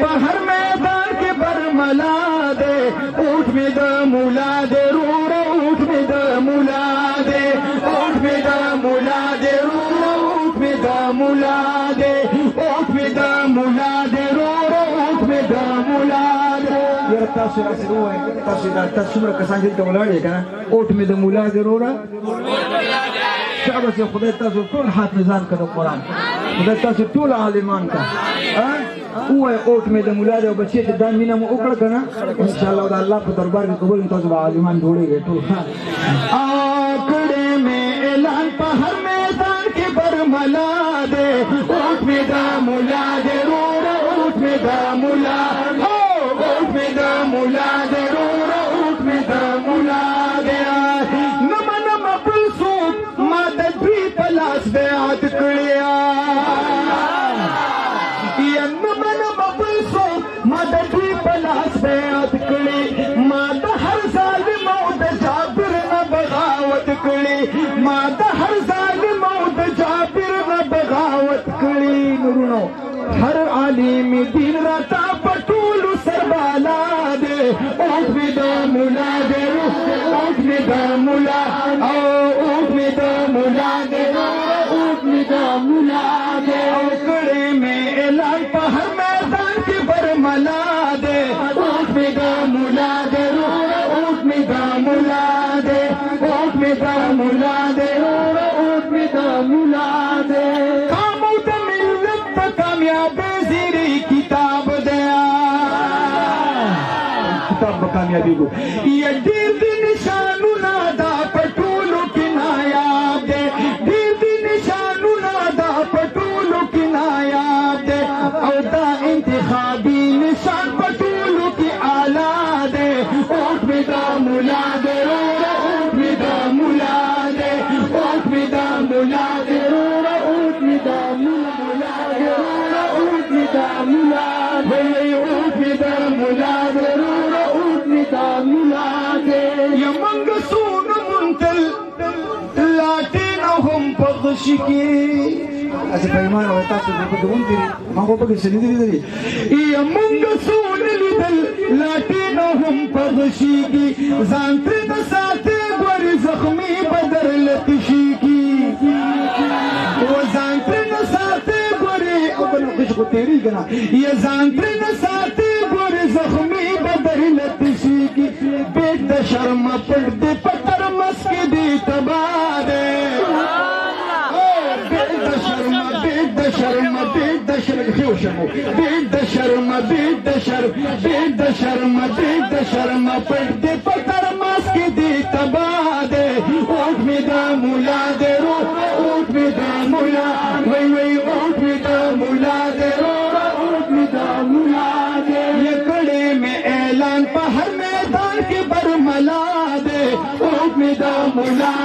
په هر میدان کې برملا دے اوټ می د مولا دے روړه اوټ می د مولا دے اوټ می د مولا دے روړه اوټ می د مولا دے اوټ می د مولا دے روړه اوټ می د مولا دے یاره تاسو راځئ وایي تاسو څومره کسان دلته ولاړ یې که نه اوټ می د مولا دے روړه شابه خدای تاسو ټول حافظان که د قرآن خدای تاسو ټول عالمان که ووایه اوټ مې د ملا دی او بچې چې دا مینه مو وکړه که نه انشاءالله د الله په دربار کې قبول تاسو به عالمان جوړېږئ ټول کړی مې اعلان په هر میدان کې برملا دی اوټ مې د ملا دی روړه اوټ مې د ملا اوټ مې د ملا دی روړه اوټ مې د ملا دی نه منم بل څوک ما د دوی په لاس بیعت کړی ما د دوی په لاس بیعت کړي ما د هر ظالم او د جابر نه بغاوت کړي ما د هر ظالم او د جابر نه بغاوت کړي نورونو هر عالم دین راته په ټولو سربالا دی اوټ مې د مولا دی اوټ مې د مولا او اوټ مې د مولا دی اوټ مې د مولا دی او کړی مې اعلان په هر میدان کې برملا دے اوټ مې د مولا دے اوټ مې د مولا دے اوټ مې د مولا دے اوټ مې د مولا دے قام او د ملت په کامیابی زیری کتاب دی کتاب به کامیابیږو یا ډېر دي نشانونه دا په ټولو کې نایاب دی ډېر دي نشانونه دا په ټولو کې نایاب دی او دا انتخابي نشان په ټولو کې اعلی دی اوټ مې د مولا دی اوټ مې د مولا دی اوټ مې د مولا دی اوټ مې د مولا دی اوټ مې د مولا دی اوټ مې د مولا دی اوټ مې د مولا دی یا منګ سونه منتل لاټین هم په غشي کې اچھا پیمان او تاسو په دوم کې ما په کې سړي دي یا مونږ سون لیدل لاټین هم په غشي کې ځان تر د ساتي ګوري زخمي بدر لتشي کې و ځان تر د ساتي ګوري او بل خوش کو تیری کنه یا ځان تر د ساتي ګوري زخمي بدر لتشي کې بیت د شرم پټ دې پتر مس کې دې تباده شرم بید د شرم خیو شمو بید د شرم بید د شرم بید د شرم بید د شرم پټ دې پتر ماس کې دې تبا دې اوټ مې د مولا دې رو اوټ مې د مولا وای وای اوټ مې د مولا دې رو اوټ مې د مولا دې یکړې مې اعلان په هر میدان کې برملا دې اوټ مې د مولا